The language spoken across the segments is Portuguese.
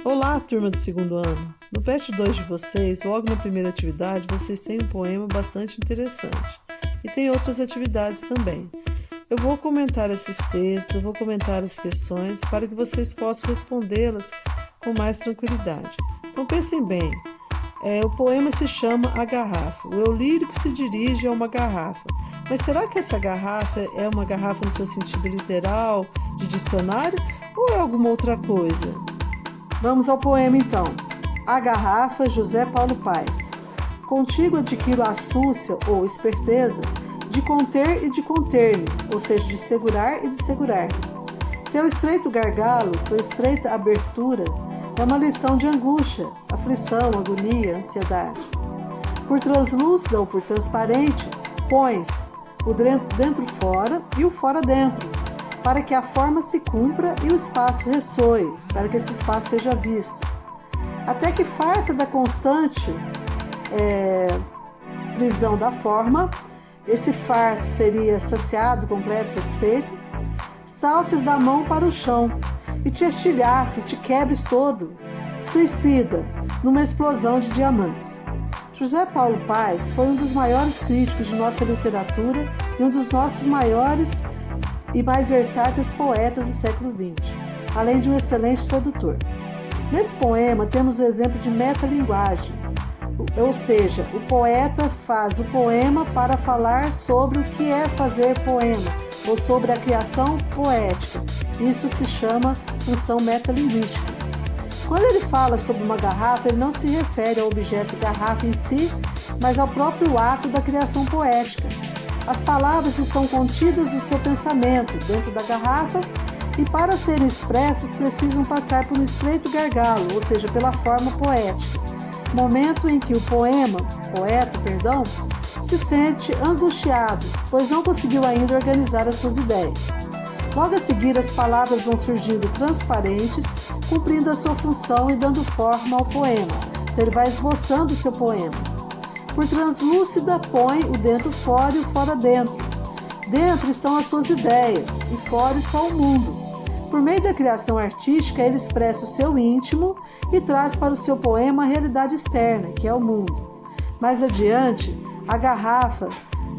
Olá, turma do segundo ano! No PET 2 de vocês, logo na primeira atividade, vocês têm um poema bastante interessante. E tem outras atividades também. Eu vou comentar esses textos, eu vou comentar as questões para que vocês possam respondê-las com mais tranquilidade. Então pensem bem, o poema se chama A Garrafa. O eu lírico se dirige a uma garrafa. Mas será que essa garrafa é uma garrafa no seu sentido literal, de dicionário, ou é alguma outra coisa? Vamos ao poema então. A Garrafa, José Paulo Paes. Contigo adquiro a astúcia ou esperteza de conter e de conter-me, ou seja, de segurar e de segurar. Teu estreito gargalo, tua estreita abertura é uma lição de angústia, aflição, agonia, ansiedade. Por translúcida ou por transparente, pões o dentro fora e o fora dentro, para que a forma se cumpra e o espaço ressoe, para que esse espaço seja visto. Até que farta da constante prisão da forma, esse farto seria saciado, completo, satisfeito, saltes da mão para o chão e te estilhaces, te quebres todo, suicida, numa explosão de diamantes. José Paulo Paes foi um dos maiores críticos de nossa literatura e um dos nossos maiores e mais versáteis poetas do século XX, além de um excelente tradutor. Nesse poema temos o exemplo de metalinguagem, ou seja, o poeta faz o poema para falar sobre o que é fazer poema, ou sobre a criação poética. Isso se chama função metalinguística. Quando ele fala sobre uma garrafa, ele não se refere ao objeto garrafa em si, mas ao próprio ato da criação poética. As palavras estão contidas no seu pensamento, dentro da garrafa, e para serem expressas precisam passar por um estreito gargalo, ou seja, pela forma poética. Momento em que o poeta, se sente angustiado, pois não conseguiu ainda organizar as suas ideias. Logo a seguir, as palavras vão surgindo transparentes, cumprindo a sua função e dando forma ao poema. Então ele vai esboçando o seu poema. Por translúcida, põe o dentro fora e o fora dentro. Dentro estão as suas ideias e fora está o mundo. Por meio da criação artística, ele expressa o seu íntimo e traz para o seu poema a realidade externa, que é o mundo. Mais adiante, a garrafa,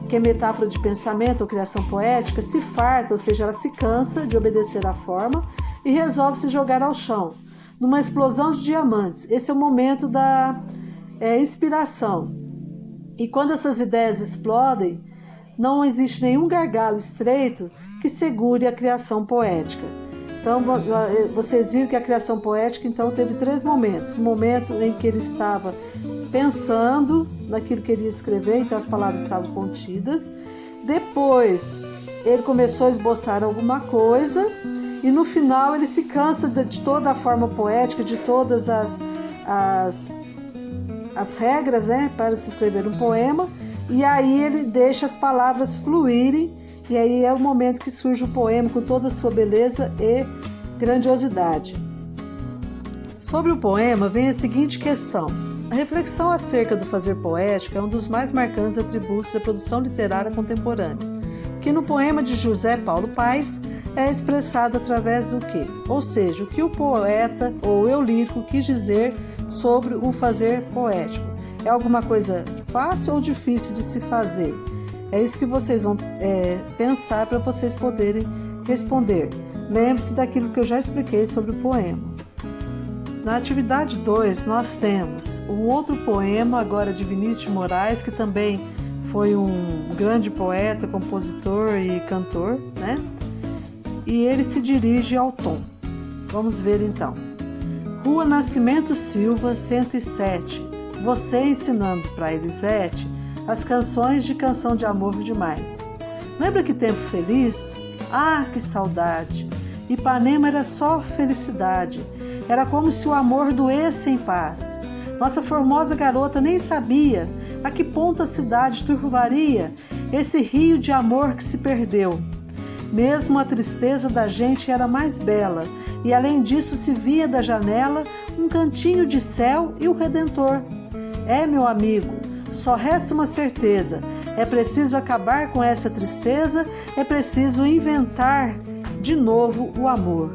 que é metáfora de pensamento ou criação poética, se farta, ou seja, ela se cansa de obedecer à forma e resolve se jogar ao chão, numa explosão de diamantes. Esse é o momento da inspiração. E quando essas ideias explodem, não existe nenhum gargalo estreito que segure a criação poética. Então, vocês viram que a criação poética então teve 3 momentos. O momento em que ele estava pensando naquilo que ele ia escrever, então as palavras estavam contidas. Depois, ele começou a esboçar alguma coisa e no final ele se cansa de toda a forma poética, de todas as regras, para se escrever um poema, e aí ele deixa as palavras fluírem, e aí é o momento que surge o poema com toda a sua beleza e grandiosidade. Sobre o poema vem a seguinte questão. A reflexão acerca do fazer poético é um dos mais marcantes atributos da produção literária contemporânea, que no poema de José Paulo Paes é expressado através do quê? Ou seja, o que o poeta ou eu lírico quis dizer sobre o fazer poético. É alguma coisa fácil ou difícil de se fazer? É isso que vocês vão pensar para vocês poderem responder. Lembre-se daquilo que eu já expliquei sobre o poema. Na atividade 2, nós temos um outro poema, agora de Vinícius de Moraes, que também foi um grande poeta, compositor e cantor, E ele se dirige ao Tom. Vamos ver então. Rua Nascimento Silva, 107. Você ensinando para Elisete as canções de Canção de Amor Demais. Lembra que tempo feliz? Ah, que saudade! Ipanema era só felicidade. Era como se o amor doesse em paz. Nossa formosa garota nem sabia a que ponto a cidade turvaria esse rio de amor que se perdeu. Mesmo a tristeza da gente era mais bela, e além disso se via da janela um cantinho de céu e o Redentor. Meu amigo, só resta uma certeza, é preciso acabar com essa tristeza, é preciso inventar de novo o amor.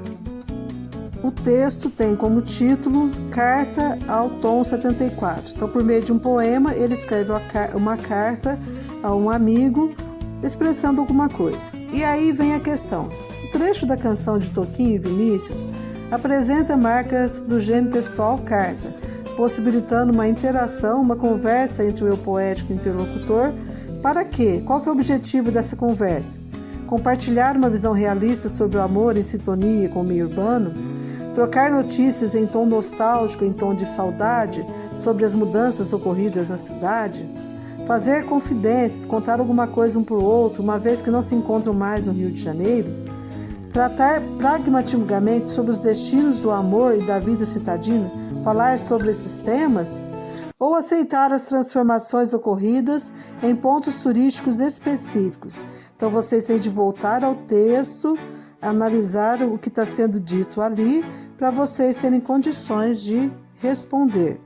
O texto tem como título Carta ao Tom 74. Então, por meio de um poema, ele escreve uma carta a um amigo expressando alguma coisa. E aí vem a questão. O trecho da canção de Toquinho e Vinícius apresenta marcas do gênero textual carta, possibilitando uma interação, uma conversa entre o eu poético e o interlocutor. Para quê? Qual que é o objetivo dessa conversa? Compartilhar uma visão realista sobre o amor em sintonia com o meio urbano? Trocar notícias em tom nostálgico, em tom de saudade, sobre as mudanças ocorridas na cidade? Fazer confidências, contar alguma coisa um para o outro, uma vez que não se encontram mais no Rio de Janeiro? Tratar pragmaticamente sobre os destinos do amor e da vida citadina? Falar sobre esses temas? Ou aceitar as transformações ocorridas em pontos turísticos específicos? Então, vocês têm de voltar ao texto, analisar o que está sendo dito ali, para vocês terem condições de responder.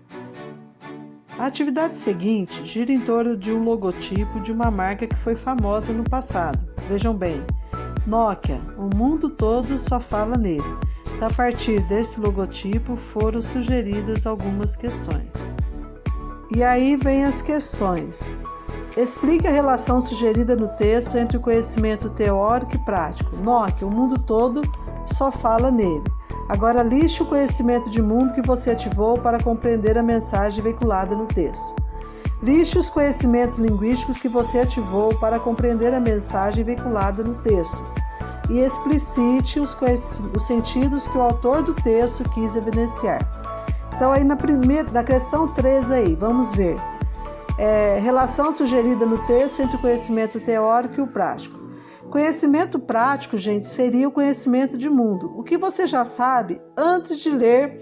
A atividade seguinte gira em torno de um logotipo de uma marca que foi famosa no passado. Vejam bem, Nokia, o mundo todo só fala nele. Então, a partir desse logotipo foram sugeridas algumas questões. E aí vem as questões. Explique a relação sugerida no texto entre o conhecimento teórico e prático. Nokia, o mundo todo só fala nele. Agora lixe o conhecimento de mundo que você ativou para compreender a mensagem veiculada no texto. Lixe os conhecimentos linguísticos que você ativou para compreender a mensagem veiculada no texto. E explicite os sentidos que o autor do texto quis evidenciar. Então, aí na questão 3 aí, vamos ver. Relação sugerida no texto entre o conhecimento teórico e o prático. Conhecimento prático, gente, seria o conhecimento de mundo. O que você já sabe antes de ler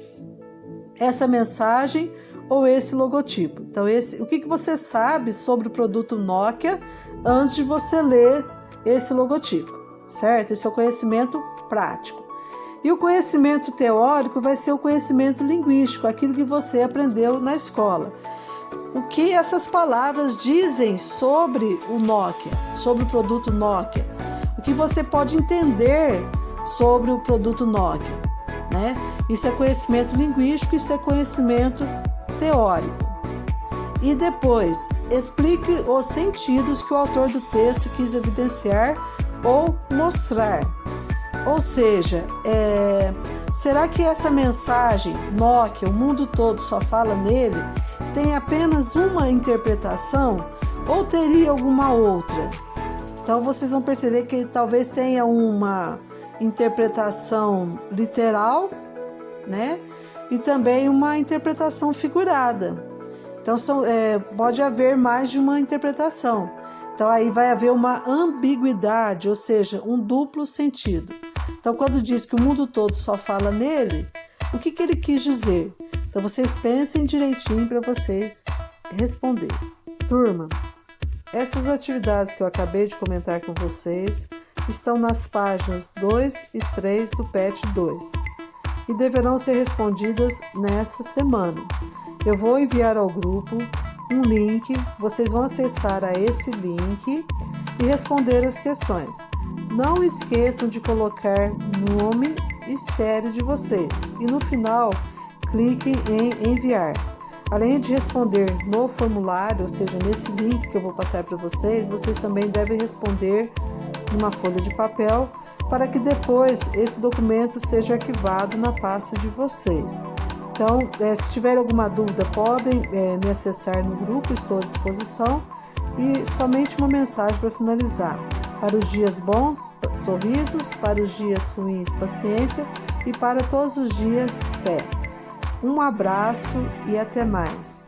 essa mensagem ou esse logotipo. Então, o que você sabe sobre o produto Nokia antes de você ler esse logotipo, certo? Esse é o conhecimento prático. E o conhecimento teórico vai ser o conhecimento linguístico, aquilo que você aprendeu na escola. O que essas palavras dizem sobre o Nokia, sobre o produto Nokia? O que você pode entender sobre o produto Nokia, né? Isso é conhecimento linguístico, isso é conhecimento teórico. E depois, explique os sentidos que o autor do texto quis evidenciar ou mostrar. Ou seja, será que essa mensagem, Nokia, o mundo todo só fala nele, tem apenas uma interpretação ou teria alguma outra? Então vocês vão perceber que talvez tenha uma interpretação literal, né? E também uma interpretação figurada. Então pode haver mais de uma interpretação. Então aí vai haver uma ambiguidade, ou seja, um duplo sentido. Então quando diz que o mundo todo só fala nele, o que ele quis dizer? Então vocês pensem direitinho para vocês responderem. Turma, essas atividades que eu acabei de comentar com vocês estão nas páginas 2 e 3 do PET 2 e deverão ser respondidas nessa semana. Eu vou enviar ao grupo um link, vocês vão acessar a esse link e responder as questões. Não esqueçam de colocar nome e série de vocês e no final cliquem em enviar. Além de responder no formulário, ou seja, nesse link que eu vou passar para vocês, vocês também devem responder numa folha de papel para que depois esse documento seja arquivado na pasta de vocês. Então, se tiver alguma dúvida, podem me acessar no grupo, estou à disposição. E somente uma mensagem para finalizar. Para os dias bons, sorrisos, para os dias ruins, paciência e para todos os dias, fé. Um abraço e até mais.